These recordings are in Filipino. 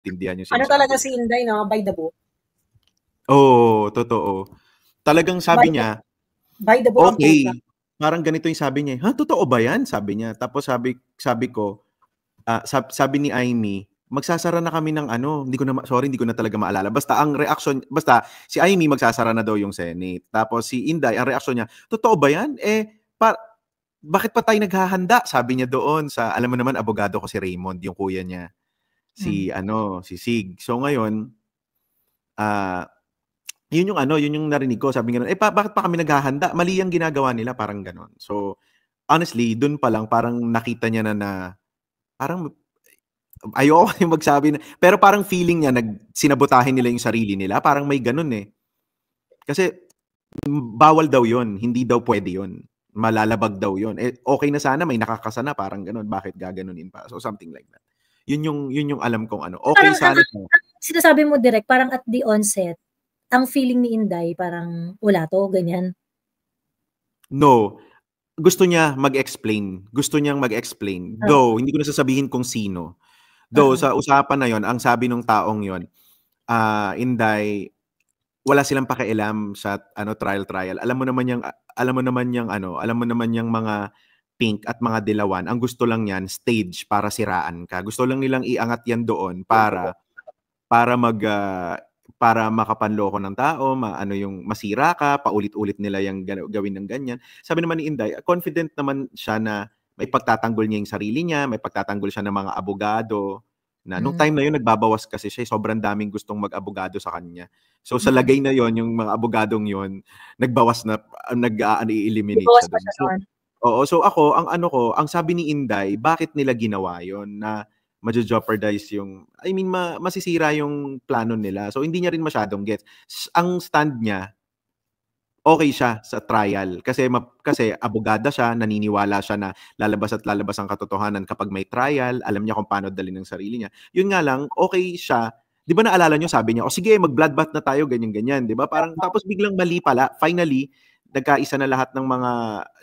maintindihan yung Ano sinasabi. talaga si Inday, no? By the book. Oo, totoo. Talagang sabi niya, by the book ang okay, puta. parang ganito yung sabi niya. Ha, totoo ba yan? Sabi niya. Tapos sabi ko, sabi ni Amy, magsasara na kami ng ano, hindi ko na talaga maalala. Basta si Amy magsasara na daw yung Senate. Tapos si Inday, ang reaksyon niya, totoo ba yan? Bakit pa tayo naghahanda? Sabi niya doon alam mo naman, abogado ko si Raymond, yung kuya niya. Si Sig. So ngayon, yun yung narinig ko. Sabi nga, bakit pa kami naghahanda? Mali ang ginagawa nila, parang ganon. So, honestly, dun pa lang, parang nakita niya na parang ayoko yung magsabi pero parang feeling niya sinabotahin nila yung sarili nila. Parang may ganun eh. Kasi bawal daw yun. Hindi daw pwede yun. Malalabag daw yun. Okay na sana, may nakakasana, parang ganun. Bakit gaganunin pa? So something like that. Yun yung alam kong ano. Okay parang, sana. Sinasabi mo direct, parang at the onset, ang feeling ni Inday, parang wala to, ganyan. No. Gusto niya mag-explain. Gusto niyang mag-explain. Though, hindi ko na sasabihin kung sino. Though, sa usapan na yon, ang sabi ng taong yon, Inday, wala silang pakialam sa trial. Alam mo naman yung mga pink at mga dilawan. Ang gusto lang yan, stage para siraan ka. Gusto lang nilang iangat yan doon para makapanloko ng tao, yung masira ka, paulit-ulit nila yung gawin ng ganyan. Sabi naman ni Inday, confident naman siya na may pagtatanggol niya yung sarili niya, may pagtatanggol siya ng mga abogado. Nung time na yun, nagbabawas kasi siya, sobrang daming gustong mag-abogado sa kanya. So sa lagay na yon, yung mga abogadong yon, nagbawas na, i-eliminate siya doon. So ako, ang sabi ni Inday, bakit nila ginawa yon na ma-jeopardize masisira yung plano nila. So hindi niya rin masyadong gets. Ang stand niya, okay siya sa trial kasi abogada siya, naniniwala siya na lalabas ang katotohanan kapag may trial, alam niya kung paano dalhin ng sarili niya. Yun nga lang, okay siya. 'Di ba naalala niyo, sabi niya, sige, mag-bloodbath na tayo, ganyan, 'di ba? Parang tapos biglang mali pala. Finally, nagkaisa na lahat ng mga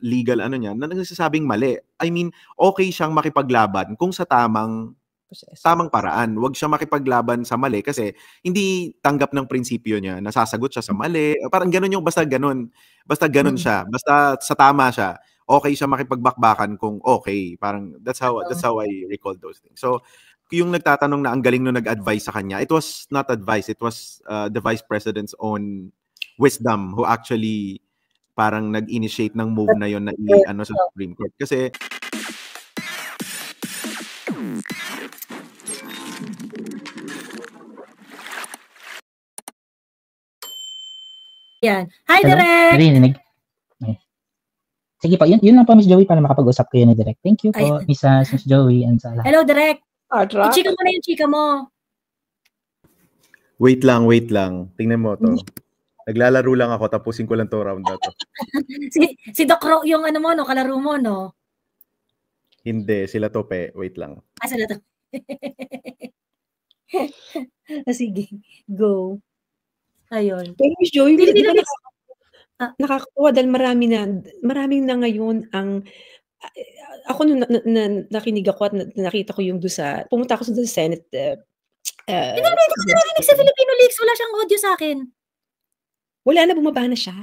legal niya na nagsasabing mali. I mean, okay siyang makipaglaban kung sa tamang paraan. Huwag siya makipaglaban sa mali kasi hindi tanggap ng prinsipyo niya, nasasagot siya sa mali. Parang ganun basta ganun siya. Basta sa tama siya. Okay siya makipagbakbakan kung okay. Parang that's how I recall those things. So, yung nagtatanong na ang galing nung nag-advise sa kanya, it was not advice. It was the Vice President's own wisdom who actually parang nag-initiate ng move na yon na sa Supreme Court. Kasi yan. Hi, Direk! Narinig. Sige po, yun lang po, Miss Joey, para makapag-usap kayo ni Direk. Thank you po, Miss Joey, and sa lahat. Hello, Direk! I-chika mo na yung chika mo. Wait lang. Tingnan mo to. Naglalaro lang ako, tapusin ko lang to round na to. si Doc Ro, yung kalaro mo, no? Hindi, sila to, wait lang. Sila to. Sige, go. Ayun. Pero Miss Joey, di ba nakakatuwa dahil maraming na ngayon ang ako nung nakinig ako at nakita ko yung pumunta ako sa Senate. Hindi ko narinig sa Filipino Leaks. Wala siyang audio sa akin. Wala na, bumaba na siya.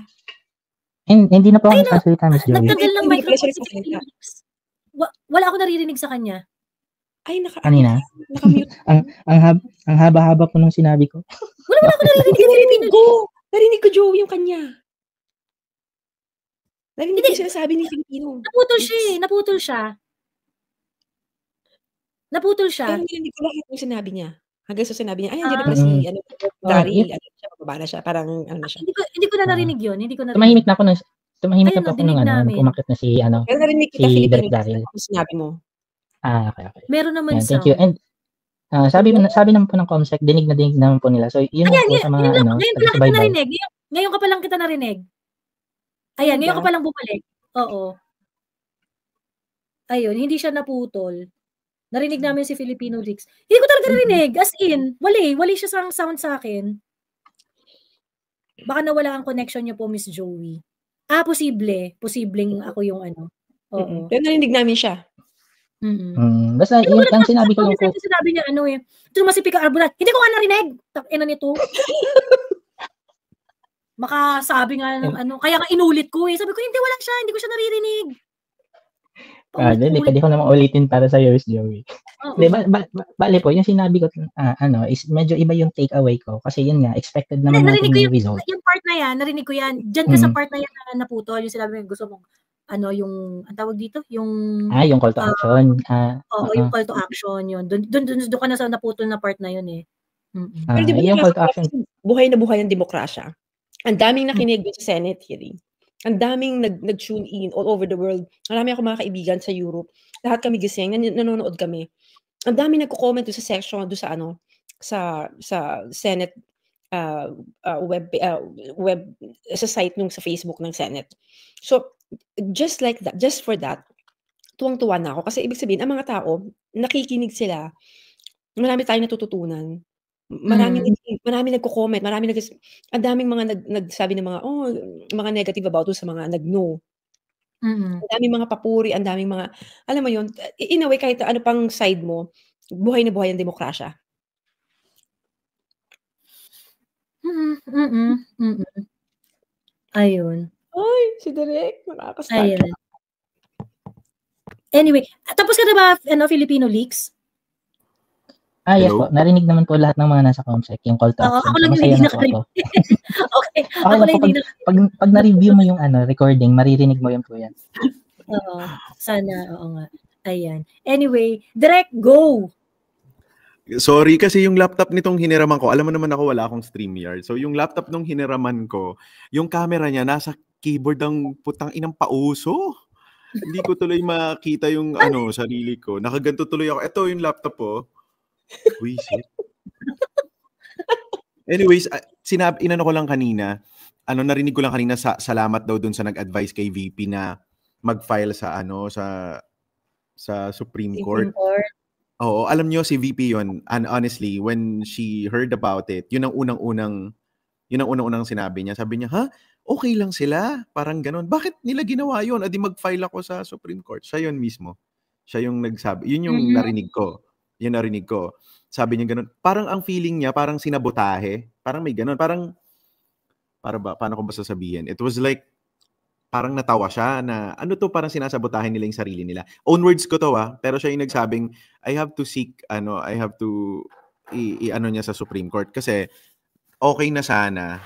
Hindi na po ako nagsasalita, Miss Joey. Nagtagal ng microphone sa Filipino Leaks. Wala ako naririnig sa kanya. Ay, kanina? ang haba-haba po nung sinabi ko. Wala ako naririnig. Narinig ko, Joey, yung kanya. Narinig ko sinasabi ni Filipino. Naputol siya. Pero narinig ko lahat yung sinabi niya. Hanggang sa sinabi niya, ay, hindi na pala si Daryl. Bababa na siya. Parang, na siya. Hindi ko na narinig yun. Tumahimik na po nung umakit na si Direk Daryl. Sinabi mo. Okay. Meron naman sound. Thank you. And sabi naman po ng ComSec, dinig naman po nila. So, yun po sa mga Ngayon ka pa lang kita narinig. Ayan, ngayon ka pa lang bumalik. Oo. Ayun, hindi siya naputol. Narinig namin si Filipino Leaks. Hindi ko talaga narinig. As in, wali siya sang sound sa akin. Baka nawala ang connection niyo po, Miss Joey. Posible. Posibleng ako yung Oo. Pero narinig namin siya. Basta yun lang sinabi ko lang po. Sinabi niya tumasipik ang arbulan. Hindi ko nga narinig. Ina nito. Makasabi nga ng kaya nga inulit ko eh. Sabi ko hindi hindi ko siya naririnig. Hindi, pwede ko naman ulitin para sa yours, Joey. Di ba, bale po, yung sinabi ko, is medyo iba yung takeaway ko. Kasi yun nga, expected naman natin yung result. Yung part na yan, narinig ko yan. Diyan ka sa part na yan na naputol, yung sinabi mo, gusto mong, yung, ang tawag dito? Yung call to action. Yung call to action, yun. Doon ka na sa naputol na part na yun eh. Pero di ba yung call to action, buhay na buhay ang demokrasya. Ang daming nakinig sa Senate hearing. Ang daming nag-tune in all over the world. Marami ako mga kaibigan sa Europe. Lahat kami gising, nanonood kami. Ang daming nagko-comment doon sa section, doon sa Senate web sa site nung sa Facebook ng Senate. So, just like that, just for that, tuwang-tuwa na ako. Kasi ibig sabihin, ang mga tao, nakikinig sila. Marami tayong natututunan. Marami nagko-comment, ang daming mga nagsabi ng mga negative about sa mga nag-no. Ang daming mga papuri, ang daming mga, alam mo yun, in a way, kahit ano pang side mo, buhay na buhay ang demokrasya. Ayun. Ay, si Derek, nakakastark. Ayun. Anyway, tapos ka na ba, Filipino Leaks? Yes po. Narinig naman po lahat ng mga nasa ComSec, yung call to action. Ako lang hindi nakarinig. Okay. Ako lang hindi nakarinig. Pag na-review mo yung recording, maririnig mo yun po yan. Oo. Sana, oo nga. Ayan. Anyway, direct go! Sorry kasi yung laptop nitong hiniraman ko, alam mo naman ako wala akong StreamYard. So yung laptop nung hiniraman ko, yung camera niya nasa keyboard ang putang inang pauso. Hindi ko tuloy makita yung sarili ko. Nakaganto tuloy ako. Ito yung laptop po. Wisit. Anyways, inano ko lang kanina, narinig ko lang kanina salamat daw dun sa nag-advise kay VP na mag-file sa Supreme Court. Oo, alam niyo si VP yon, and honestly, when she heard about it, yun ang unang-unang sinabi niya. Sabi niya, okay lang sila, parang ganon. Bakit nila ginawa yun? Adi mag-file ako sa Supreme Court. Siya yun mismo. Siya yung nagsabi. Yun yung narinig ko. Sabi niya ganun. Parang ang feeling niya, parang sinabotahe. Parang may ganun. Paano ko ba sasabihin? It was like, parang natawa siya na, parang sinasabotahe nila yung sarili nila. Own words ko to pero siya yung nagsabing, I have to niya sa Supreme Court. Kasi, okay na sana.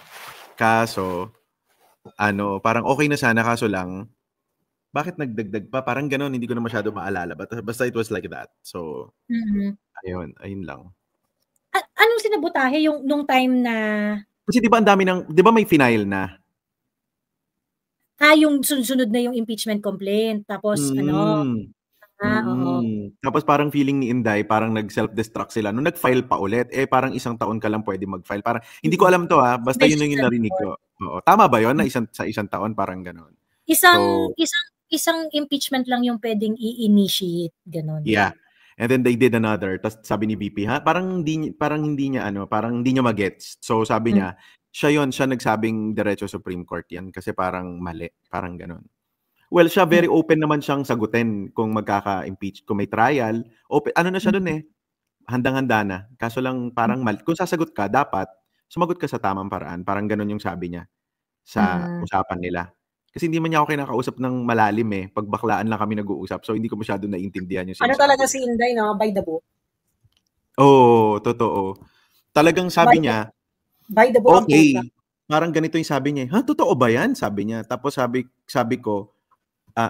Kaso, parang okay na sana, kaso lang, bakit nagdagdag pa? Parang gano'n, hindi ko na masyado maalala. Basta it was like that. So, ayun lang. Anong sinabotahe yung nung time na... Kasi di ba may final na? Yung sunod na yung impeachment complaint. Tapos, Tapos parang feeling ni Inday, parang nag-self-destruct sila. Nung nag-file pa ulit, parang isang taon ka lang pwede mag-file. Parang, hindi ko alam to basta yun yung narinig ko. Oo. Tama ba yun? Na sa isang taon, parang gano'n? Isang impeachment lang yung pwedeng i-initiate, gano'n. Yeah. And then they did another. Tapos sabi ni BP, parang hindi niya magets. So sabi niya, siya nagsabing diretso Supreme Court yan kasi parang mali, parang gano'n. Well, siya very open naman siyang sagutin kung magkaka-impeach, kung may trial. Open, na siya doon handang-handa na. Kaso lang parang mali. Kung sasagot ka, dapat sumagot ka sa tamang paraan. Parang gano'n yung sabi niya sa usapan nila. Kasi hindi man niya ako kinakausap ng malalim Pagbaklaan lang kami nag-uusap. So, hindi ko masyado naiintindihan yung sinasabi. Talaga si Inday, by the book? Oo, totoo. Talagang sabi niya, by the book, okay. Parang ganito yung sabi niya. Totoo ba yan? Sabi niya. Tapos sabi ko,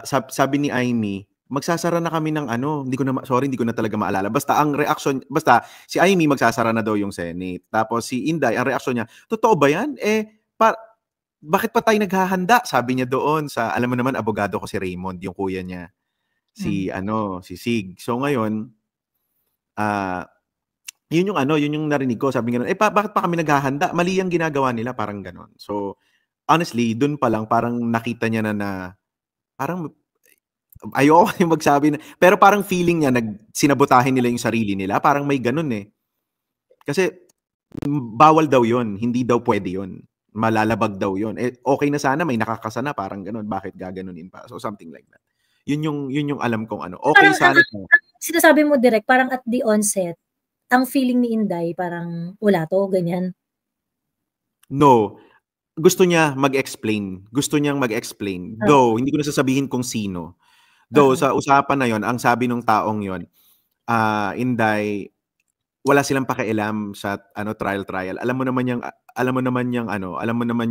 sabi ni Amy, magsasara na kami ng hindi ko na talaga maalala. Basta si Amy magsasara na daw yung Senate. Tapos si Inday, ang reaksyon niya, totoo ba yan? Bakit pa tayo naghahanda? Sabi niya doon alam mo naman, abogado ko si Raymond, yung kuya niya. Si Sig. So ngayon, yun yung narinig ko. Sabi nga, bakit pa kami naghahanda? Mali ang ginagawa nila, parang ganon. So, honestly, doon pa lang, parang nakita niya na parang, ayoko yung magsabi na, pero parang feeling niya, sinabotahin nila yung sarili nila. Parang may ganon Kasi, bawal daw yun. Hindi daw pwede yun. Malalabag daw yun. Okay na sana, may nakakasana, parang ganon. Bakit gaganunin pa? So, something like that. Yun yung alam kong ano. Okay Parang sana. sinasabi mo direct, parang at the onset, ang feeling ni Inday, parang wala to, ganyan. No. Gusto niya mag-explain. Gusto niyang mag-explain. Though, hindi ko na sasabihin kung sino. Though, sa usapan na yon, ang sabi ng taong yon, Inday, wala silang pakialam sa trial. Alam mo naman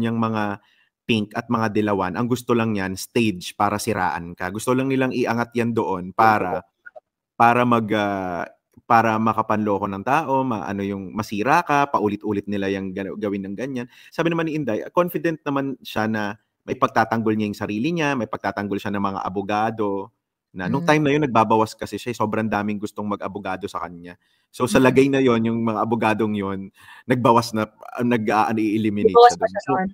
yung mga pink at mga dilawan. Ang gusto lang yan, stage para siraan ka. Gusto lang nilang iangat yan doon para makapanloko ng tao, yung masira ka, paulit-ulit nila yung gawin ng ganyan. Sabi naman ni Inday, confident naman siya na may pagtatanggol niya yung sarili niya, may pagtatanggol siya ng mga abogado. Nung time na yun, nagbabawas kasi siya, sobrang daming gustong mag-abogado sa kanya. So sa lagay na yon, yung mga abogadong yon, nagbawas na, i-eliminate siya doon.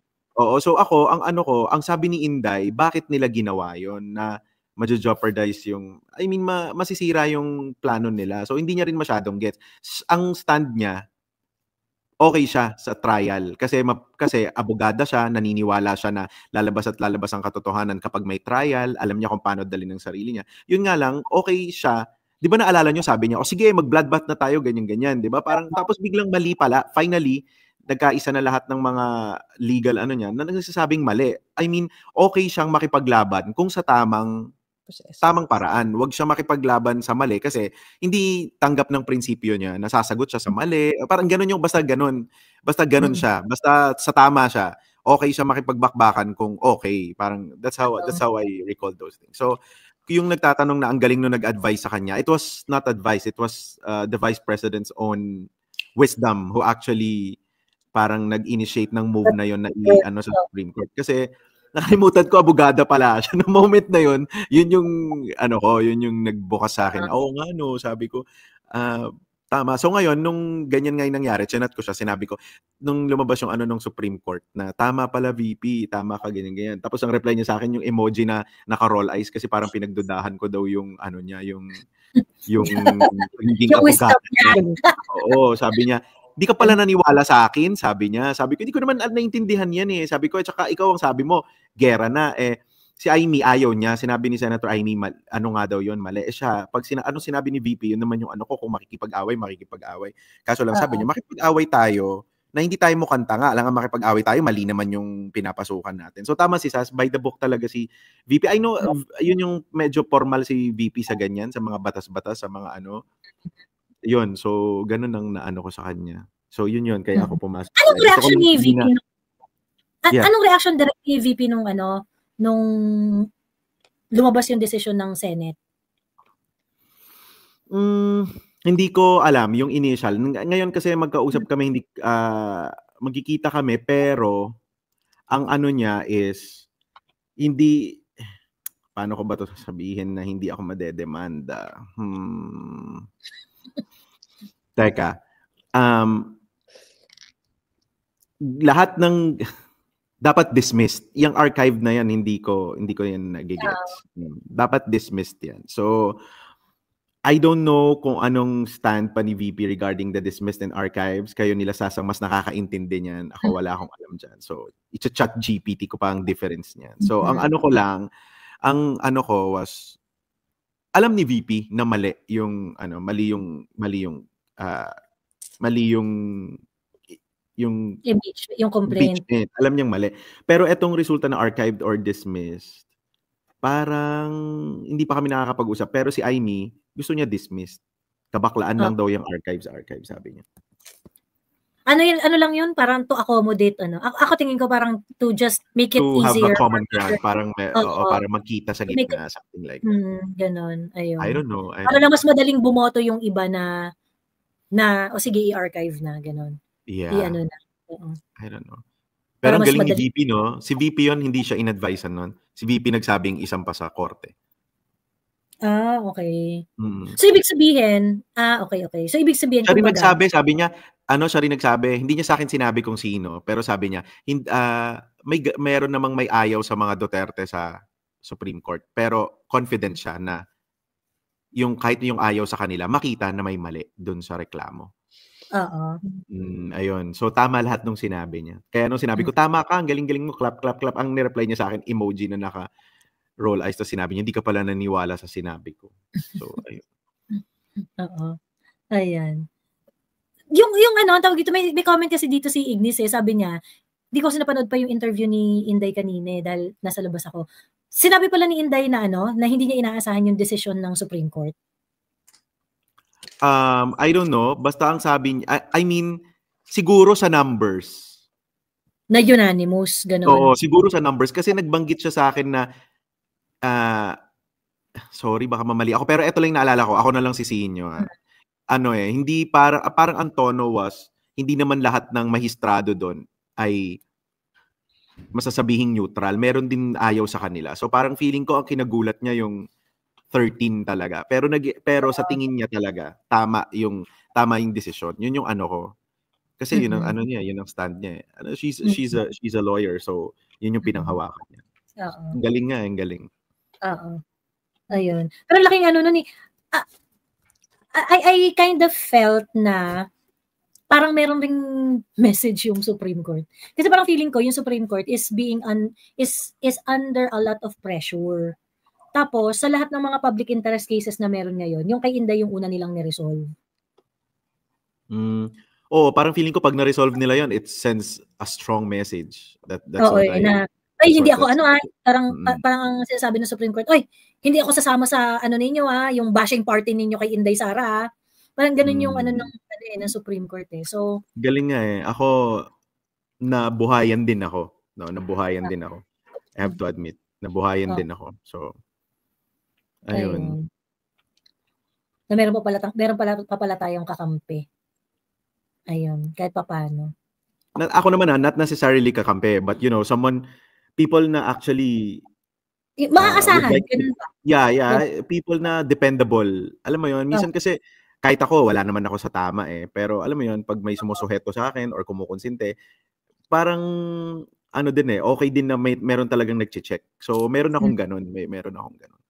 So ako, ang sabi ni Inday, bakit nila ginawa yon na ma-jeopardize yung, masisira yung plano nila. So hindi niya rin masyadong gets. Ang stand niya, okay siya sa trial kasi abogada siya, naniniwala siya na lalabas ang katotohanan kapag may trial, alam niya kung paano dalhin ng sarili niya. Yun nga lang, okay siya. 'Di ba naalala niyo, sabi niya, sige, mag-bloodbath na tayo, ganyan, 'di ba? Parang tapos biglang mali pala. Finally, nagkaisa na lahat ng mga legal niya na nagsasabing mali. Okay siyang makipaglaban kung sa tamang paraan. Huwag siya makipaglaban sa mali kasi hindi tanggap ng prinsipyo niya, nasasagot siya sa mali. Parang ganun basta ganun siya. Basta sa tama siya. Okay siya makipagbakbakan kung okay. Parang that's how I recall those things. So, yung nagtatanong na ang galing nung nag-advise sa kanya, it was not advice. It was the Vice President's own wisdom who actually parang nag-initiate ng move na yon na sa Supreme Court. Kasi nakalimutan ko, abogada pala siya. No moment na yun yung nagbukas sa akin. Oo nga, no, sabi ko, tama. So ngayon, nung ganyan nga yung nangyari, chinat ko siya, sinabi ko, nung lumabas yung nung Supreme Court, na tama pala VP, tama ka, ganyan. Tapos ang reply niya sa akin, yung emoji na naka-roll eyes, kasi parang pinagdudahan ko daw yung yung pagiging abogado niya. Oo, sabi niya, di ka pala naniwala sa akin, sabi niya. Sabi ko, hindi ko naman naintindihan yan eh. Sabi ko, tsaka ikaw ang sabi mo, gera na. Si Amy ayaw niya. Sinabi ni Senator Amy, nga daw yun, mali. Siya, pag sinabi ni VP, yun naman yung ko, kung makikipag-away. Kaso lang sabi niya, makipag-away tayo, na hindi tayo mukanta nga. Alam nga makipag-away tayo, mali naman yung pinapasukan natin. So tama si Sas, by the book talaga si VP. I know, yun yung medyo formal si VP sa ganyan, sa mga batas-batas, sa mga yun, so ganun ang ko sa kanya. So yun kaya ako pumasok. Anong reaction ni VP? Anong reaction direct ni VP nung lumabas yung desisyon ng Senate? Hindi ko alam yung initial. Ngayon kasi magkausap kami, hindi magkikita kami, pero ang niya is hindi, paano ko ba to sasabihin na hindi ako madedemanda? Teka. Lahat ng dapat dismissed. Yung archive na yan, hindi ko yan nagigets. Dapat dismissed yan. So, I don't know kung anong stand pa ni VP regarding the dismissed and archives. Kayo nila Sasang mas nakakaintindi niyan. Ako wala akong alam dyan. So, i-chat GPT ko pa ang difference niyan. So, ang ko lang, was, alam ni VP na mali yung complaint. Alam niyang mali. Pero etong resulta na archived or dismissed, parang hindi pa kami nakakapag-usap. Pero si Amy, gusto niya dismissed. Kabaklaan lang daw yung archive, sabi niya. Ano lang yun? Parang to accommodate, Ako tingin ko parang to just make it easier. To have a common ground. Parang, para magkita sa gitna, something like that. Ganon. Ayun. I don't know. Para lang mas madaling bumoto yung iba na sige, i-archive na, ganon. Yeah. Na. I don't know. Pero ang galing ni VP, no? Si VP yun, hindi siya in-advisean nun. Si VP nagsabing isang pa sa korte. Okay. So, ibig sabihin, okay. So, ibig sabihin, siya rin nagsabi, sabi niya, siya rin nagsabi, hindi niya sa akin sinabi kung sino, pero sabi niya, mayroon namang may ayaw sa mga Duterte sa Supreme Court, pero confident siya na kahit yung ayaw sa kanila, makita na may mali dun sa reklamo. Ayun. So, tama lahat nung sinabi niya. Kaya nung sinabi ko, tama ka, ang galing-galing mo, clap, clap, clap. Ang nireply niya sa akin, emoji na roll eyes, to sinabi niya, hindi ka pala naniwala sa sinabi ko. So, ayun. Oo. Ayan. Yung ano, tawag dito, may comment kasi dito si Ignis sabi niya, di ko kasi napanood pa yung interview ni Inday kanina dahil nasa labas ako. Sinabi pala ni Inday na na hindi niya inaasahan yung decision ng Supreme Court. I don't know. Basta ang sabi niya, I mean, siguro sa numbers. Na unanimous, gano'n. Oo, siguro sa numbers. Kasi nagbanggit siya sa akin na, sorry, baka mamali ako. Pero ito lang naalala ko. Ako na lang sisihin nyo. Hindi parang ang tono was, hindi naman lahat ng mahistrado doon ay masasabihing neutral. Meron din ayaw sa kanila. So parang feeling ko ang kinagulat niya yung 13 talaga. Pero sa tingin niya talaga, tama yung desisyon. Yun yung ano ko. Kasi yun ang niya, yun ang stand niya. She's a lawyer, so yun yung pinanghawakan niya. Ang galing nga, ang galing. Oo. Ayun. Pero laking nun I kind of felt na parang meron ring message yung Supreme Court. Kasi parang feeling ko yung Supreme Court is is under a lot of pressure. Tapos sa lahat ng mga public interest cases na meron ngayon, yung kay Inday yung una nilang ni-resolve. Parang feeling ko pag na-resolve nila yon, it sends a strong message. That's hindi ako parang ang sinasabi ng Supreme Court, hindi ako sasama sa ninyo yung bashing party ninyo kay Inday Sara. Parang ganun yung ng Supreme Court So galing nga Ako nabuhayan din ako. No, nabuhayan din ako. I have to admit, nabuhayan din ako. So ayun. Na meron pa pala tayong kakampi. Ayun, kahit papaano. Ako naman not necessarily kakampi, but people na actually maaasahan. People na dependable. Alam mo yun, minsan kasi kahit ako, wala naman ako sa tama pero alam mo yun, pag may sumusuheto sa akin or kumukonsinte, parang okay din na meron talagang nagche-check. So meron akong ganun, meron akong ganun.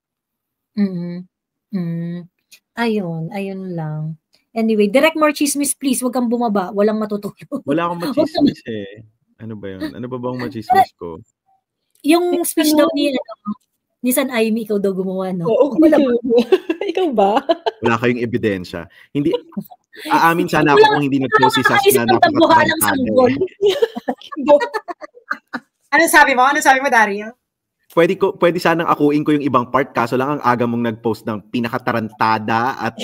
Ayun lang. Anyway, direct more chismis please, wag kang bumaba, walang matutulog. Wala akong machismis Ano ba yun? Ano ba bang machismis ko? Yung speech daw ni San Aimee, ikaw daw gumawa, no? Oo, ikaw ba? Wala kayong ebidensya. Hindi, aamin sana ako kung hindi nag-post si Sas na napakatarantado. Ano sabi mo, Dario? Pwede sanang akuin ko yung ibang part, kaso lang ang aga mong nag-post ng pinakatarantada at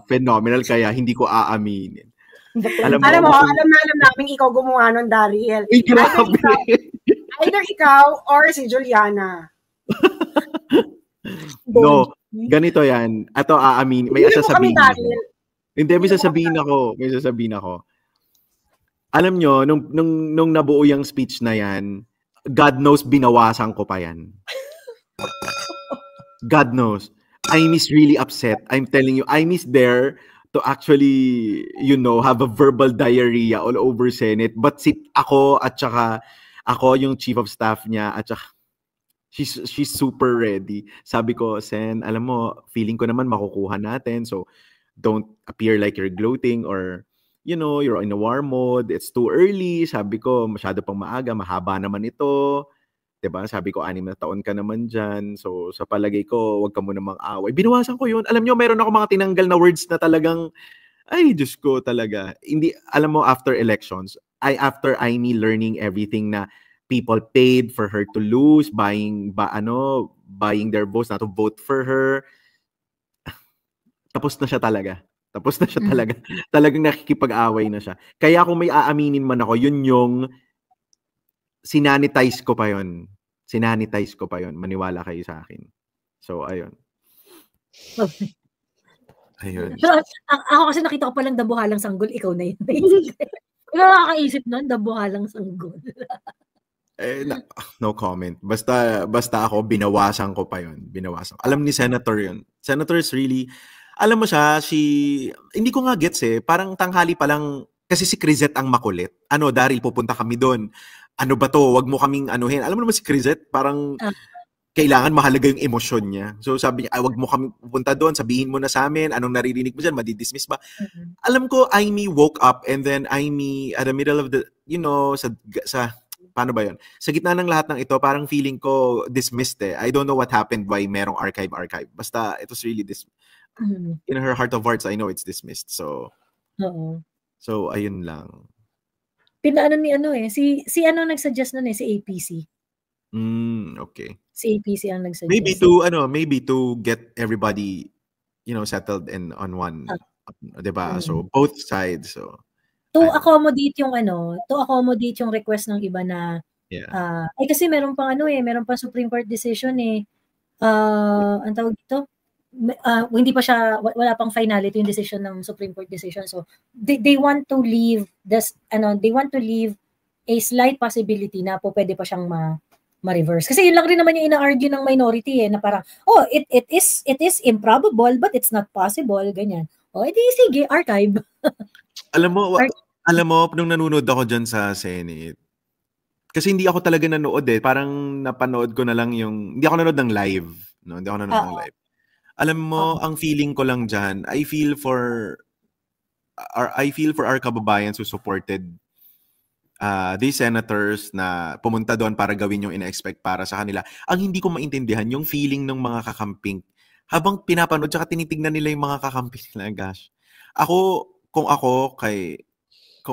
phenomenal, kaya hindi ko aaminin. Alam namin ikaw gumawa nun, Daryl. Either ikaw or si Juliana. No, ganito yan. Ato aamin, may sasabihin ako. Hindi, may sasabihin ako. Alam nyo, nung nabuo yung speech na yan, God knows, binawasan ko pa yan. God knows. I'm really upset. I'm telling you, I'm there to actually, have a verbal diarrhea all over Senate. But ako at saka ako yung chief of staff niya at saka she's super ready. Sabi ko, Sen, alam mo, feeling ko naman makukuha natin. So, don't appear like you're gloating or, you're in a war mode. It's too early. Sabi ko, masyado pang maaga. Mahaba naman ito. Diba? Sabi ko, 6 na taon ka naman dyan. So, sa palagay ko, wag ka muna mang-away. Binawasan ko yun. Alam nyo, meron ako mga tinanggal na words na talagang, ay, Diyos ko talaga. Hindi, alam mo, after elections, after Aimee learning everything na people paid for her to lose, buying their votes na to vote for her. Tapos na siya talaga. Talagang nakikipag-away na siya. Kaya kung may aaminin man ako, yun yung sinanitize ko pa yun. Maniwala kayo sa akin. So, ayun. Ayun. Pero ako kasi nakita ko palang dabuhalang sanggol, ikaw na yun. Nakakaisip nun, dabuhalang sanggol. No comment. Basta ako, binawasan ko pa yun. Alam ni Senator yun. Senator is really, alam mo siya, hindi ko nga gets parang tanghali pa lang, kasi si Crisette ang makulit. Daryl, pupunta kami doon. Ano ba to? Wag mo kaming anuhin. Alam mo naman si Crisette, parang kailangan mahalaga yung emosyon niya. So sabi niya, wag mo kami pupunta doon, sabihin mo na sa amin, anong naririnig mo dyan, madidismiss ba? Alam ko, Aimee woke up and then Aimee, at the middle of the, paano ba yun? Sa gitna ng lahat ng ito, parang feeling ko dismissed eh. I don't know what happened why merong archive. Basta it was really in her heart of hearts, I know it's dismissed. So, ayun lang. Pinaano ni si ano nagsuggest nun si APC. Okay. Si APC ang nagsuggest. Maybe to get everybody, settled on one, 'di ba? So both sides. So to accommodate yung request ng iba na kasi meron pang Supreme Court decision ang tawag dito, hindi pa siya, wala pang finality yung decision ng Supreme Court decision. So they want to leave a slight possibility na pwede pa siyang ma-reverse. Kasi yun lang rin naman yung ina-argue ng minority na parang it is improbable but it's not possible, ganyan. Edi sige, archive. Alam mo nung nanonood ako diyan sa Senate, kasi hindi ako talaga nanood parang napanood ko na lang hindi ako nanood ng live, no? Hindi ako nanood ng live. Alam mo, ang feeling ko lang diyan, I feel for our kababayans who supported these senators na pumunta doon para gawin yung ina-expect para sa kanila. Ang hindi ko maintindihan yung feeling ng mga kakamping habang pinapanood tsaka tinitingnan nila yung mga kakamping nila. Gosh. Kung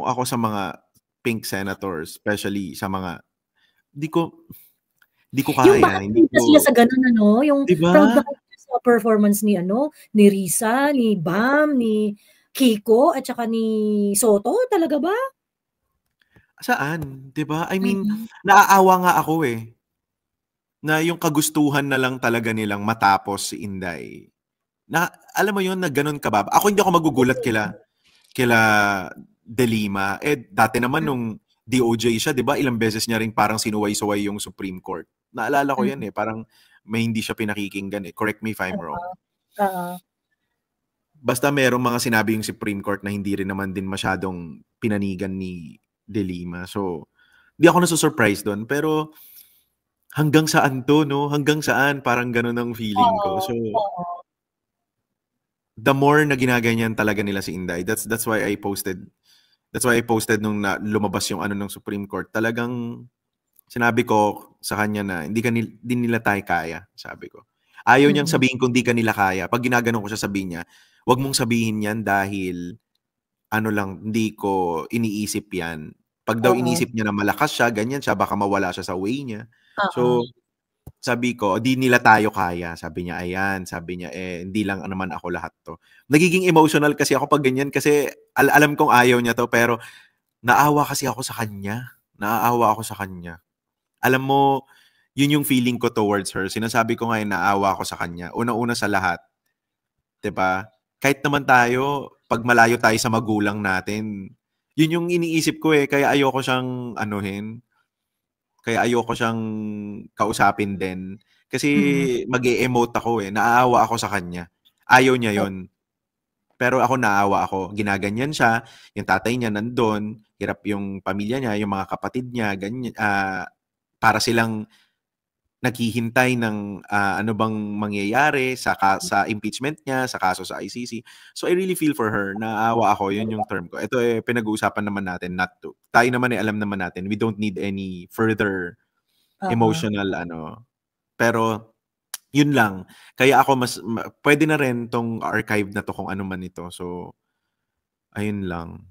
ako sa mga pink senators, especially sa mga di ko kaya. Yung bakit sila sa ganun, yung diba? Proud na sa performance ni Risa, ni Bam, ni Kiko, at saka ni Soto, talaga ba? Saan? 'Di ba? I mean, naaawa nga ako na yung kagustuhan na lang talaga nilang matapos si Inday. Na alam mo yun, na ganun kababa. Ako hindi ako magugulat kila De Lima. Dati naman nung DOJ siya, 'di ba? Ilang beses niya ring parang sinuway-suway yung Supreme Court. Naalala ko yan parang may hindi siya pinakikinggan Correct me if I'm wrong. Basta merong mga sinabi yung Supreme Court na hindi rin naman din masyadong pinanigan ni De Lima. So, di ako nasusurprise doon. Pero, hanggang saan to, no? Hanggang saan? Parang ganun ang feeling ko. So, the more na ginaganyan talaga nila si Inday, that's why I posted nung lumabas yung ng Supreme Court. Talagang, sinabi ko sa kanya na, hindi nila tayo kaya, sabi ko. Ayaw niyang sabihin kung di ka nila kaya. Pag ginaganon ko siya, sabihin niya, wag mong sabihin yan dahil, hindi ko iniisip yan. Pag daw inisip niya na malakas siya, ganyan siya, baka mawala siya sa way niya. So, sabi ko, di nila tayo kaya. Sabi niya, ayan. Sabi niya, hindi lang naman ako lahat to. Nagiging emotional kasi ako pag ganyan kasi alam kong ayaw niya to, pero naawa kasi ako sa kanya. Alam mo, yun yung feeling ko towards her. Sinasabi ko ngayon, naawa ako sa kanya. Una-una sa lahat. 'Di ba? Kahit naman tayo, pag malayo tayo sa magulang natin, yun yung iniisip ko kaya ayoko siyang kaya ayoko siyang kausapin din. Kasi mag-e-emote ako naaawa ako sa kanya. Ayaw niya yun. Pero ako naawa ako. Ginaganyan siya, yung tatay niya nandun, hirap yung pamilya niya, yung mga kapatid niya, ganyan, para silang naghihintay ng ano bang mangyayari sa impeachment niya, sa kaso sa ICC. So I really feel for her. Naawa ako, yun yung term ko. Ito pinag-uusapan naman natin, not to. Tayo naman alam naman natin, we don't need any further emotional Pero yun lang. Kaya ako pwede na rin tong archive na to kung ano man ito. So ayun lang.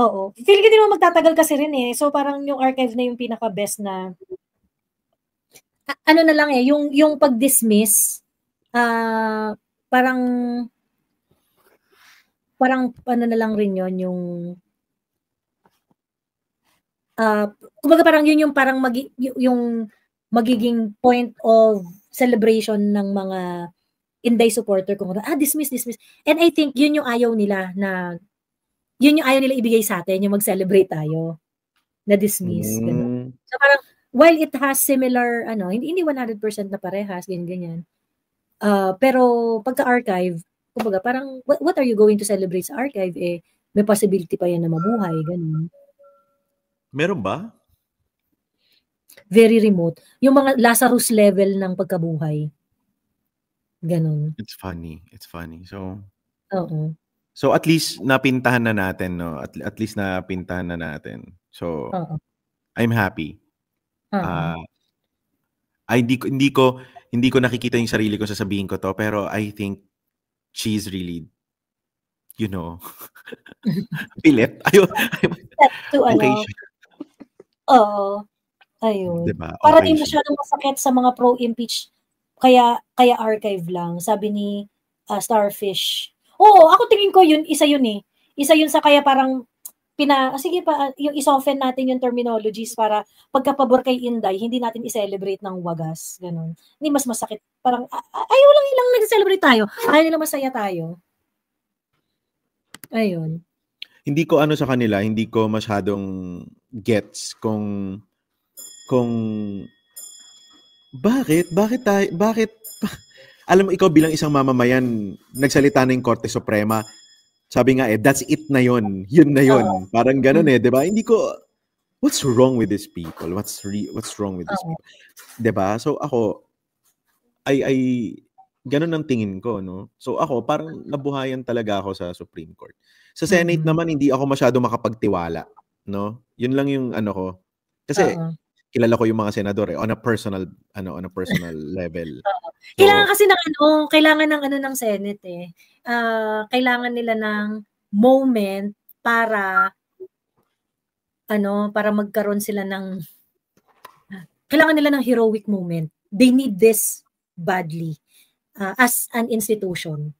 Oo. Feel ko din mo magtatagal kasi rin So parang yung archive na yung pinaka-best na ano na lang yung pag-dismiss, parang ano na lang rin yon yung kumbaga parang yun yung parang yung magiging point of celebration ng mga Inday supporter kung dismiss. And I think yun yung ayaw nila ibigay sa atin, yung mag-celebrate tayo na dismiss. Ganun. So parang while it has similar, hindi 100% na parehas, ganyan. Pero pagka-archive, kumbaga parang, what are you going to celebrate sa archive? May possibility pa yan na mabuhay, ganun. Meron ba? Very remote. Yung mga Lazarus level ng pagkabuhay. Ganun. It's funny. So, oo. So at least napintahan na natin, no? At least napintahan na natin. So, I'm happy. Uh-huh. Hindi ko nakikita yung sarili ko sasabihin ko to, pero I think she's really, pilit. Okay siya. Oo. Ayun. Diba? Para Okay di siya. masyadong masakit sa mga pro-impeach, kaya archive lang. Sabi ni Starfish. Oo, ako tingin ko yun, isa yun eh. Isa yun sa kaya parang sige pa, yung isoften natin yung terminologies para pagkapabor kay Inday, hindi natin i-celebrate ng wagas. Ganun. Hindi mas masakit. Parang, ayaw lang ilang nag-celebrate tayo. Ayaw nila masaya tayo. Ayun. Hindi ko sa kanila, hindi ko masyadong gets kung bakit alam mo, ikaw bilang isang mamamayan, nagsalita na yung Korte Suprema, sabi nga that's it na yun na yun. Parang ganun di ba? Hindi ko, what's wrong with these people? What's wrong with these people? Di ba? So ako, ay ganun ang tingin ko, no? So ako, parang nabuhayan talaga ako sa Supreme Court. Sa Senate naman, hindi ako masyado makapagtiwala, no? Yun lang yung ko. Kasi, kilala ko yung mga senador on a personal level. So, kailangan kasi ng Senate eh. Kailangan nila ng moment para magkaroon sila ng kailangan nila ng heroic moment. They need this badly as an institution.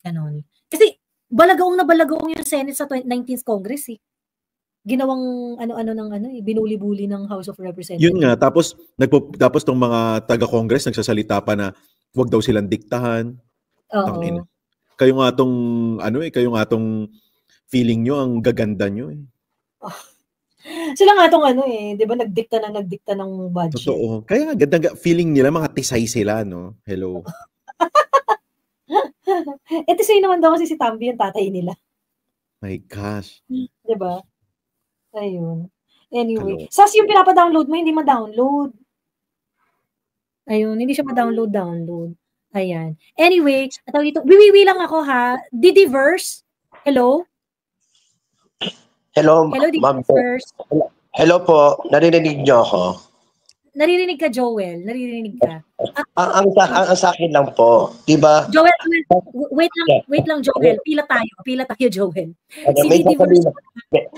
Ganon. Kasi balagaong yung Senate sa 19th Congress eh. Ginawang binuli-buli ng House of Representatives. Yun nga, tapos tong mga taga-Congress nagsasalita pa na wag daw silang diktahan. Oo. Kayo nga tong feeling nyo, ang gaganda nyo eh. Sila nga tong 'di ba nagdikta ng budget. Totoo. Kaya nga ganda feeling nila, mga tisay sila, no? Hello. Tisay naman daw kasi si Tambi yung tatay nila. My gosh. 'Di ba? Ayun. Anyway, sas yung pinapa-download mo, hindi ma-download. Ayun, hindi siya ma-download. Ayan. Anyway, wiwiwi lang ako ha. Didiverse. Hello? Hello, Didiverse. Hello po, narinig niyo ako? Naririnig ka, Joel. Naririnig ka. Ang sa akin lang po, di ba? Joel, wait lang, Joel. Pila tayo, Joel.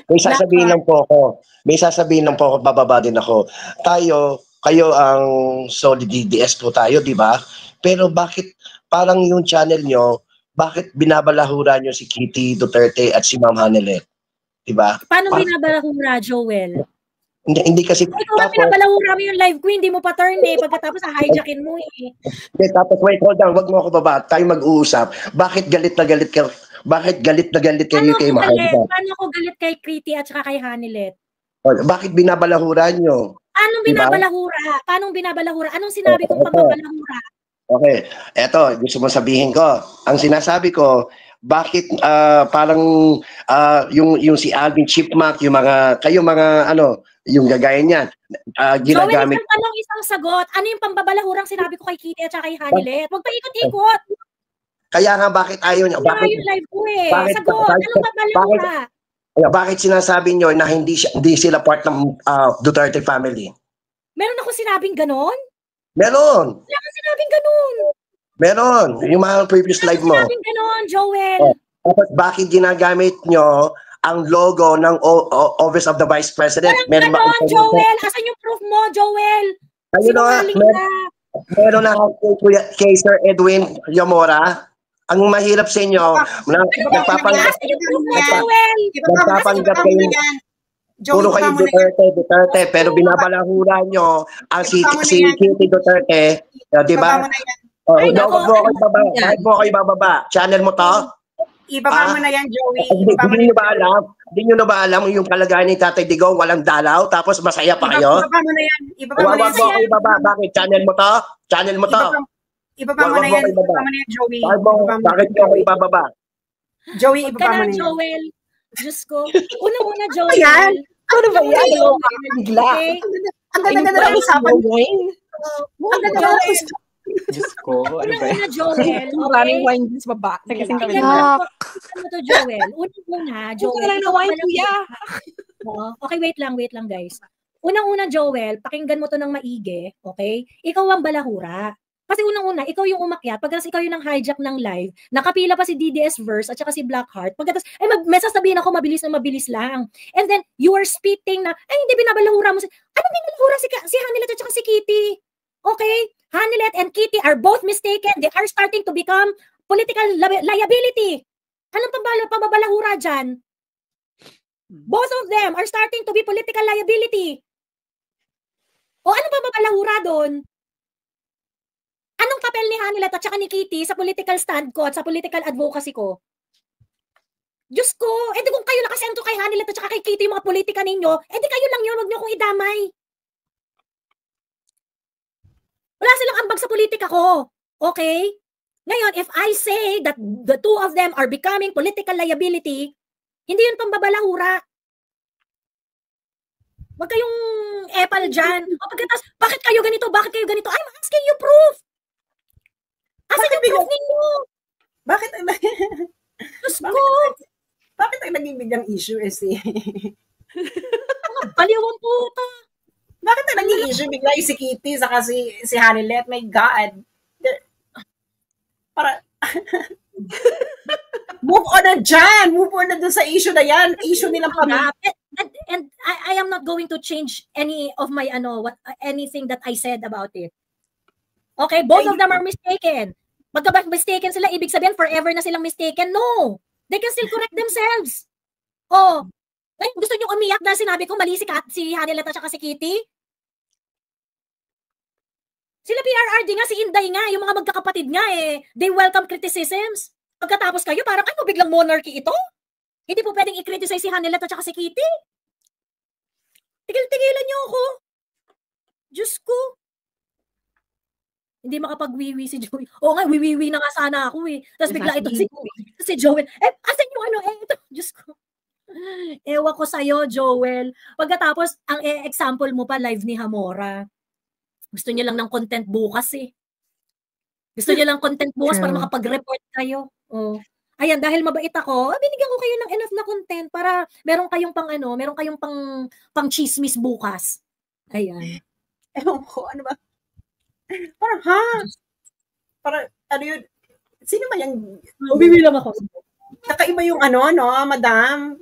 May sasabihin lang po ako, bababa din ako. Kayo ang solid DDS po tayo, di ba? Pero bakit parang yung channel nyo, bakit binabalahura nyo si Kitty Duterte at si Ma'am Hanelet? Di ba? Paano binabalahura, Joel? Hindi kasi ikaw pinabalahura mo yung live ko, hindi mo pa turn eh, pagkatapos hijackin mo eh. Tapos wait, hold on, wag mo ako baba, tayo mag-uusap. Bakit galit na galit kayo kay Ma'am Hanelet? Paano ako galit kay Kitty at saka kay Hanelet? Bakit binabalahura nyo? Anong binabalahura? Paanong binabalahura? Anong sinabi kong pagbabalahura? Okay, eto, gusto mo sabihin ko. Ang sinasabi ko, bakit parang yung si Alvin Chipmunk, yung mga yung gagaya niyan, ginagamit. Joel, isang tanong, isang sagot. Ano yung pambabalahurang sinabi ko kay Kitty at saka kay Hanelet? Huwag pa ikot-ikot. Kaya nga, bakit ayaw niya? Bakit yung live ko eh? Sagot, anong pambalahura? Bakit sinasabi niyo na hindi sila part ng Duterte family? Meron ako sinabing ganon? Meron. Wala akong sinabing ganon. Meron. Yung mga previous live mo. Sinabing ganon, Joel. Bakit ginagamit nyo ang logo ng Office of the Vice President? Walang ganon, Joel. Asan yung proof mo, Joel? Meron na kay Sir Edwin Yamora. Ang mahirap sa inyo, nagpapanggap kayo. Puro kayo Duterte, pero binabalahura nyo ang si Kitty Duterte. Di ba? Huwag mo kayo bababa. Channel mo to? Ibaba mo na yan, Joey. Hindi nyo na ba alam yung kalagayan ni Tatay Digong walang dalaw tapos masaya pa kayo? Ibaba mo na yan. Huwag mo kayo ibaba. Bakit? Channel mo to? Ibaba mo na yan, Joey. Bakit nyo ako ibababa? Joey, ibaba mo na yan. Joel. Diyos ko. Una muna, Joel. Ayan. Ano ba yan? Bigla. Ang ganda na usapan. Ang ganda na usapan. Diyos ko, ano ba yan? Una, Joel. Maraming wine din sa baba. Nagkasing kami na. Ano to, Joel? Una, Joel. Kung lang na wine, kuya. Okay, wait lang, guys. unang-una, Joel, pakinggan mo to ng maigi, okay? Ikaw ang balahura. Kasi unang-una, ikaw yung umakyat, pagkatapos ikaw yung nang hijack ng live, nakapila pa si DDS Verse at saka si Blackheart, pagkatapos, may sasabihin ako, mabilis na mabilis lang. And then, you are spitting na, hindi binabalahura mo. Anong binabalahura si Hanilet at saka si Kitty? Okay? Hanilet and Kitty are both mistaken. They are starting to become political liability. Anong pababalahura dyan? Both of them are starting to be political liability. O anong pababalahura doon? Anong papel ni Hanilet at saka ni Kitty sa political stand ko at sa political advocacy ko? Diyos ko, edi kung kayo nakasento kay Hanilet at saka kay Kitty yung mga politika ninyo, edi kayo lang yun, wag niyo kong idamay. Wala silang ambag sa politika ko. Okay? Ngayon, if I say that the two of them are becoming political liability, hindi yun pambabalahura. Wag kayong epal dyan. O pagkatas, bakit kayo ganito? Bakit kayo ganito? I'm asking you proof. Asan yung proof ninyo? Bakit? Diyos ko. Bakit ang naging biglang issue si... Baliwang puta. Bakit ang naging issue bigla si Kitty saka si Hanilet? My God. Para... Move on na dyan. Move on na dun sa issue na yan. Issue nilang pamilya. And I am not going to change any of my anything that I said about it. Okay, both of them are mistaken. Pagka mistaken sila, ibig sabihin forever na silang mistaken? No. They can still correct themselves. Oh, gusto niyo umiyak dahil sinabi ko mali si Hanilet at saka si Kitty? Sila PRRD nga, si Inday nga, yung mga magkakapatid nga they welcome criticisms. Pagkatapos kayo, parang biglang monarchy ito? Hindi po pwedeng i-criticize si Hanilet at saka si Kitty? Tigil-tigilan niyo ako. Diyos ko. Hindi makapag-wiwi si Joey. Oo nga, wiwiwi na nga sana ako Tapos bigla ito si Joel. Asan yung ito? Diyos ko. Ewan ko sa'yo, Joel. Pagkatapos, ang example mo pa live ni Hamora. Gusto niya lang ng content bukas Gusto niya lang content bukas para makapag-report kayo. Oh. Ayan, dahil mabait ako, binigyan ko kayo ng enough na content para meron kayong pang chismis bukas. Ayan. Ewan ko, ano ba? Parang, Parang, ano yun? Sino ba yung... Bibilang ako. Nakaiba yung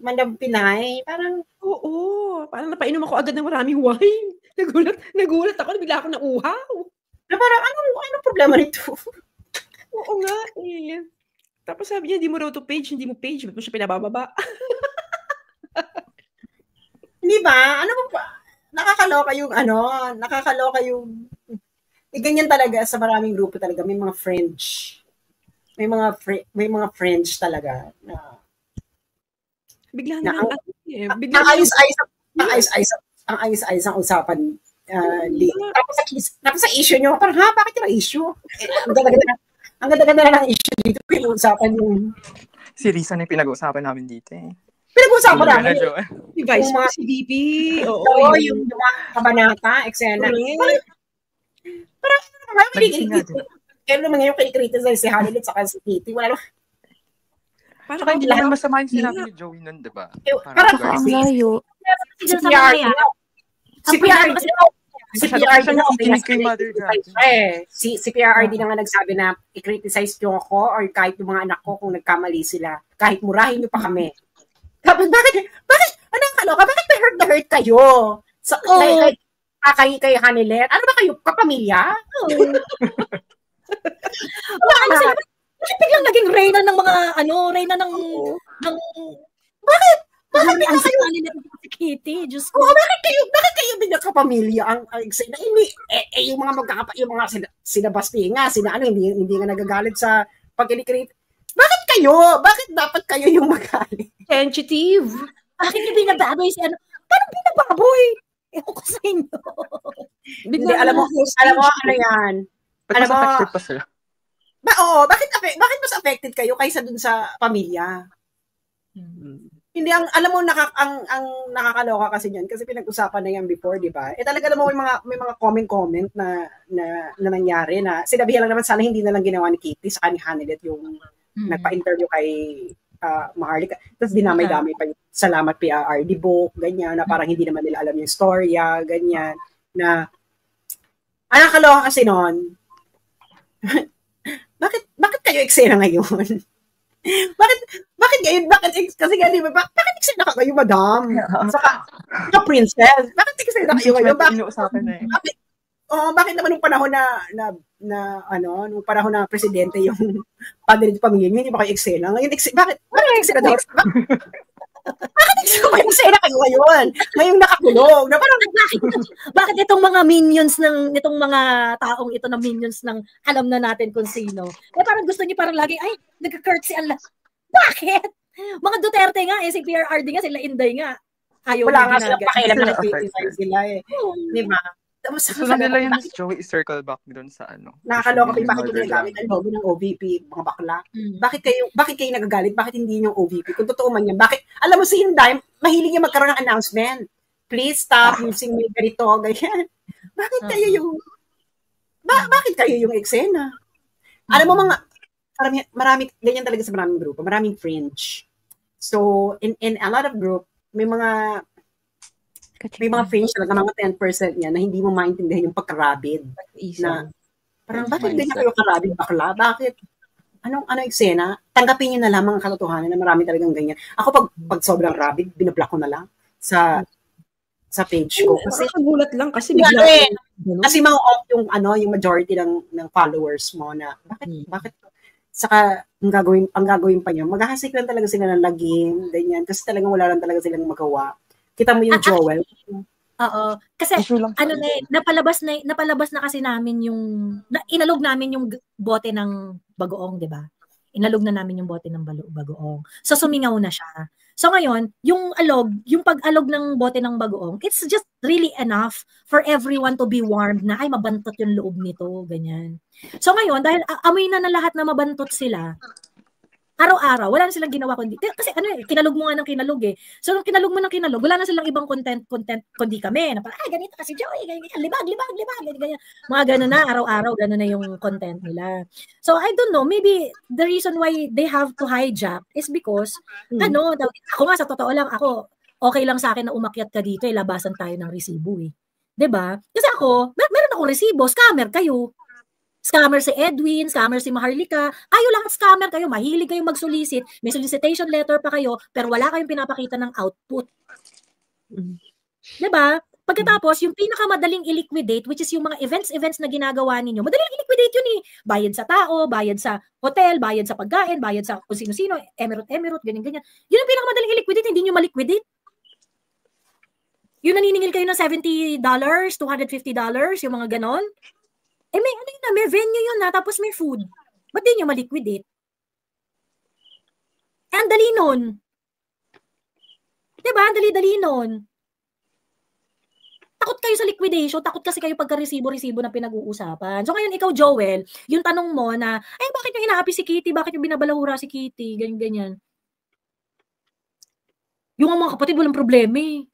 Madam Pinay. Parang, oo. Parang napainom ako agad ng maraming wine. Nagulat ako, bigla ako nauhaw. Na parang, anong problema nito? Oo nga Tapos sabi niya, hindi mo raw to page, hindi mo page. Ba't mo siya pinabababa? Hindi ba? Ano ba? Nakakaloka yung ganyan talaga sa maraming grupo talaga. May mga French. May mga French talaga. Bigla na lang. Ang ayos-ayos ang usapan. Tapos sa issue nyo, parang bakit yung issue? Ang ganda-ganda na ng issue dito. Pinag-uusapan yung... Si Risa na yung pinag-uusapan namin dito Pinag-uusapan namin. Si Vice CDP. Oo, yung mga kabanata, eksena. Parang kaya naman ngayon kay-criticize si Hanilet saka si Kitty. Wala naman. Parang hindi naman masama yung sinabi ni Joey nun, diba? Parang ang layo. Si PRRD na nga nagsabi na i-criticize nyo ako or kahit yung mga anak ko kung nagkamali sila. Kahit murahin nyo pa kami. Bakit? Anong kaloka? Bakit may hurt kayo? So, kay Hanilet? Ano ba kayo? Kapamilya? Bakit biglang naging reyna ng mga, reyna ng Bakit? Bakit ang Hanilet si Kitty? Diyos ko. Bakit kayo biglang kapamilya? Yung mga yung mga sinabasti nga, hindi nga nagagalit sa pag-inikrit. Bakit kayo? Bakit dapat kayo yung magalit? Sensitive. Bakit yung binababoy si Parang binababoy? Ewan ko sa inyo. Hindi, alam mo ano yan. Ba't mas affected pa sila? Oo, bakit mas affected kayo kaysa dun sa pamilya? Hindi, alam mo, ang nakakaloka kasi yan, kasi pinag-usapan na yan before, di ba? Talaga naman may mga comment na nangyari na sinabihan lang naman sana hindi na lang ginawa ni Kitty sa ni Hanilet yung nagpa-interview kay Maharlika. Tapos dinamay-damay pa yung salamat PRRD book, ganyan, na parang hindi naman nila alam yung storya, ganyan, na nakakaloka kasi noon. bakit kayo eksena ngayon? bakit ngayon? Kasi nga, di ba, bakit eksena ka kayo, madam? Saka princess, bakit eksena kayo ngayon? Bakit naman nung panahon nung panahon na presidente yung padre ng pamilya niyo, hindi ba kayo eksena? Ngayon, bakit eksena daw? Bakit eksena kayo ngayon? Ngayong nakakulong. Na parang, bakit itong mga minions nitong mga taong ito na minions ng alam na natin kung sino? Parang gusto niyo parang lagi, ay, nagka-curtsy ang Bakit? Mga Duterte nga, si PRRD nga, sila Inday nga. Ayaw wala nga sila pakialam na nag-criticize sila Di ba? Gusto nila yung Joey circle back doon sa Nakakaloka pa bakit yung nagamit ang logo ng OVP, mga bakla. Bakit kayo nagagalit? Bakit hindi yung OVP? Kung totoo man yan, bakit? Alam mo si Hinday, mahilig yung magkaroon ng announcement. Please stop using me ganito, ganyan. Bakit kayo yung eksena? Alam mo marami ganyan talaga sa maraming grupo, maraming fringe. So, in a lot of group, may mga fringe talaga, mga 10% niya na hindi mo maintindihan yung pagkarabid. Na, parang, bakit ganyan kayo karabid, bakla? Bakit? Anong eksena? Tanggapin niyo na lamang ang katotohanan na marami talagang ganyan. Ako, pag sobrang rabid, binablock ko na lang sa page ko. Kasi, nakagulat lang kasi kasi ma-off yung majority ng followers mo na, bakit? Saka, ang gagawin pa niyo, maghahasik lang talaga sila ng lagim, ganyan. Kasi talagang wala lang talaga silang magawa. Kita mo yung Joel. Oo. Kasi napalabas na kasi namin inalog namin yung bote ng bagoong, 'di ba? Inalog na namin yung bote ng bagoong. So sumingaw na siya. So ngayon, yung pag-alog ng bote ng bagoong, it's just really enough for everyone to be warmed na ay mabantot yung loob nito, ganyan. So ngayon, dahil amoy na lahat na mabantot sila, araw-araw, wala na silang ginawa kundi, kasi kinalog mo nga ng kinalog eh. So, nung kinalog mo ng kinalog, wala na silang ibang content kundi kami. Na parang, ganito kasi Joey, ganyan, libag, ganyan. Mga gano'n na, araw-araw, gano'n na yung content nila. So, I don't know, maybe the reason why they have to hijack is because, ako nga, sa totoo lang, okay lang sa akin na umakyat ka dito, labasan tayo ng resibo eh. 'Di ba? Kasi ako, meron akong resibo, scammer kayo. Scammer si Edwin, scammer si Maharlika. Kayo lahat scammer kayo, mahilig kayong mag-solicit, may solicitation letter pa kayo, pero wala kayong pinapakita ng output. Diba? Pagkatapos, yung pinakamadaling i-liquidate, which is yung mga events na ginagawa ninyo, madaling i-liquidate yun eh. Bayad sa tao, bayad sa hotel, bayad sa pagkain, bayad sa kung sino-sino, emirate, ganyan-ganyan. Yun ang pinakamadaling i-liquidate, hindi nyo ma-liquidate. Yung naniningil kayo ng $70, $250, yung mga ganon, may venue yun na, tapos may food. Ba't di nyo ma-liquidate? Ang dali nun. Diba? Ang dali-dali nun. Takot kayo sa liquidation, takot kasi kayo pagka-resibo-resibo na pinag-uusapan. So ngayon, ikaw, Joel, yung tanong mo na, bakit nyo inaapi si Kitty? Bakit nyo binabalahura si Kitty? Ganyan-ganyan. Yung mga kapatid, walang problema eh.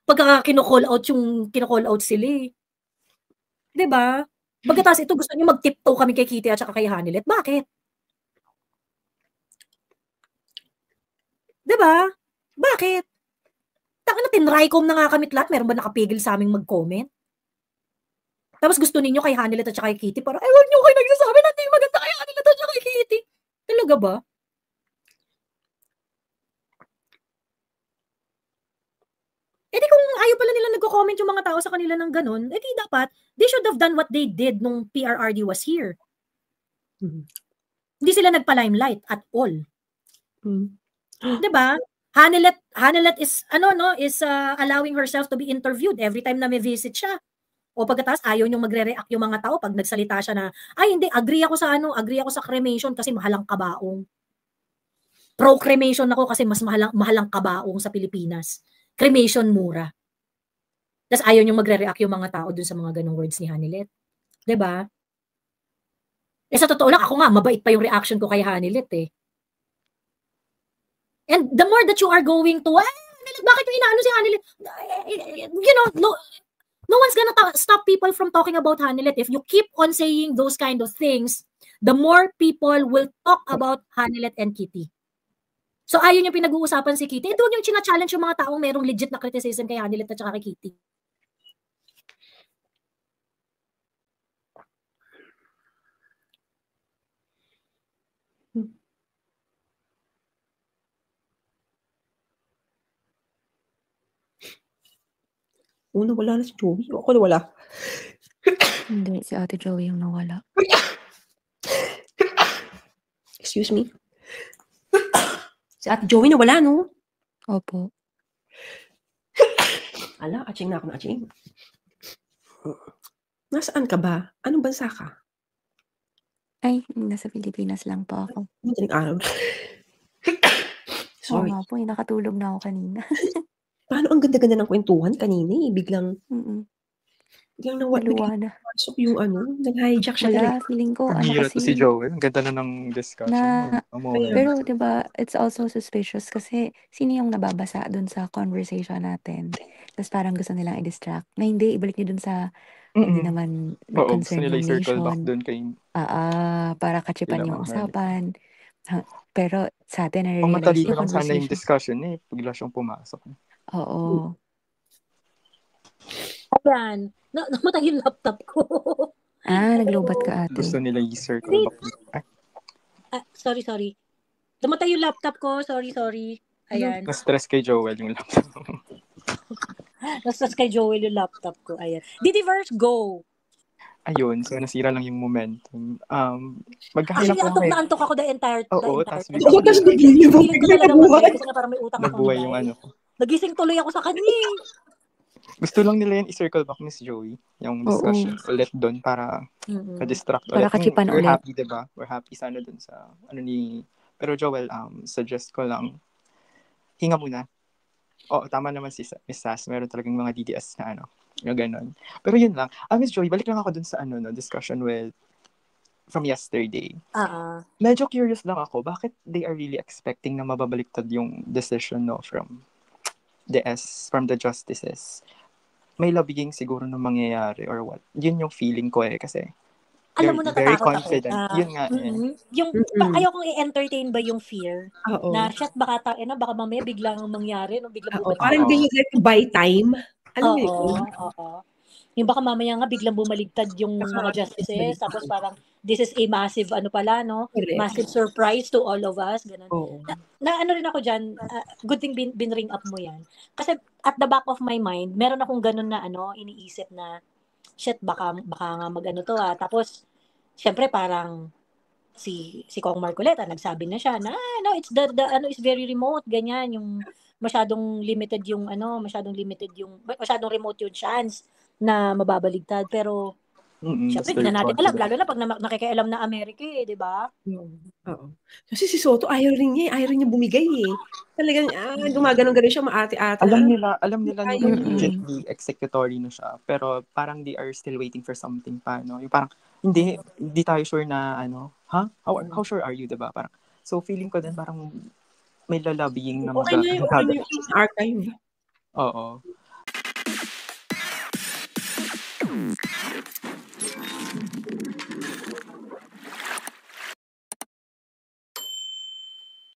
Pagka kino-call out sila eh. Diba? Pagkatapos ito, gusto niyo mag-tiptoe kami kay Kitty at saka kay Hanilet. Bakit? Diba? Bakit? Taka na, tinrycom na nga kami lahat. Meron ba nakapigil sa aming mag-comment? Tapos gusto ninyo kay Hanilet at saka kay Kitty, parang, huwag niyo kayo nagsasabi na hindi maganda kay Hanilet at saka kay Kitty. Talaga ba? Di kung ayaw pala nila nagko-comment yung mga tao sa kanila ng ganun, di dapat, they should have done what they did nung PRRD was here. Hindi sila nagpa-limelight at all. Diba? Hanilet is, allowing herself to be interviewed every time na may visit siya. O pagkatapos, ayaw niyong magre-react yung mga tao pag nagsalita siya na, hindi, agree ako sa cremation kasi mahalang kabaong. Pro-cremation ako kasi mas mahalang kabaong sa Pilipinas. Cremation mura. Tapos ayaw niyong magre-react yung mga tao dun sa mga ganong words ni Hanilet. Diba? Sa totoo lang, ako nga, mabait pa yung reaction ko kay Hanilet eh. And the more that you are going to, Hanilet, bakit yung inaano si Hanilet? No one's gonna stop people from talking about Hanilet. If you keep on saying those kind of things, the more people will talk about Hanilet and Kitty. So, ayun yung pinag-uusapan si Kitty. Doon yung china-challenge yung mga taong merong legit na criticism kay Hanilet at saka kay Kitty. Nawala na si Joey. Ako nawala. Hindi, si Ate Joey yung nawala. Excuse me. Si Ate Joey nawala, no? Opo. Ala, aching na ako na aching. Nasaan ka ba? Anong bansa ka? Ay, nasa Pilipinas lang po ako. Madaling araw. Sorry. Oo nga po, nakatulog na ako kanina. Paano ang ganda-ganda ng kwentuhan kanina eh. Biglang Naluwa na. Pasok yung nag-hijack siya Wala, talaga. feeling ko, Hira to kasi, si Joel. Ang ganda na ng discussion. pero diba, it's also suspicious kasi sino yung nababasa dun sa conversation natin? Tapos parang gusto nilang i-distract. Na hindi, ibalik niyo dun sa hindi naman Oo, gusto concern nila yung i-circle back nation. dun kay Para kachipan yung usapan. Pero sa atin, Pang nare-realize matalino yung lang sana yung conversation. discussion bigla siyang pumasok. Oo. Ayan. Namatay yung laptop ko. Naglobat ka, ate. Gusto nila i-circle back. Sorry. Namatay yung laptop ko. Sorry. Ayan. Na-stress kay Joel yung laptop. Na-stress kay Joel yung laptop ko. Ayan. Didiverse, go! Ayun, so nasira lang yung momentum. Maghahanap Actually, antok ako the entire Oo, time. tapos Feeling ko talaga mag-break kasi nga parang may utak akong nagbuhay yung ko. Nagising tuloy ako sa kanya. Gusto lang nila yung i-circle back, Miss Joey, yung discussion ulit doon para ka-distract ulit. Para kachipan We're ulit. happy, diba? We're happy sana doon sa Pero Joel, suggest ko lang, hinga muna. Tama naman si Miss Sass, meron talagang mga DDS na yung ganon. Pero yun lang. Miss Joey, balik lang ako dun sa discussion from yesterday. Medyo curious lang ako, bakit they are really expecting na mababaliktad yung decision from the justices? May lobbying siguro na mangyayari or what? Yun yung feeling ko kasi alam mo, very natatakot confident. ako. Yun nga Yung, ayokong i-entertain ba yung fear? Na, shit, baka mamaya biglang mangyari, biglang bumalik. Parang they would like to buy time. Alam mo yun? Oo. Yung baka mamaya nga biglang bumaligtad yung mga justices, tapos parang, this is a massive, massive surprise to all of us, ganun. Na rin ako dyan, good thing binring up mo yan. Kasi at the back of my mind, meron akong ganun na iniisip na, shit, baka nga to. Tapos, syempre parang, si Kong Marcoleta, nagsabi na siya na, it's is very remote, ganyan, yung masyadong remote yung chance na mababaligtad. Pero, syempre, hindi na natin alam, lalo na pag nakikialam na Amerika di ba? Oo. Kasi si Soto, ayaw rin niya bumigay Talagang, gumaganon siya, maate-ate. Alam nila na legitly executory na siya, pero parang they are still waiting for something pa, Yung parang, hindi tayo sure na, how sure are you, diba? Parang, so feeling ko din parang may lalabing na Okay na yung archive. Oo.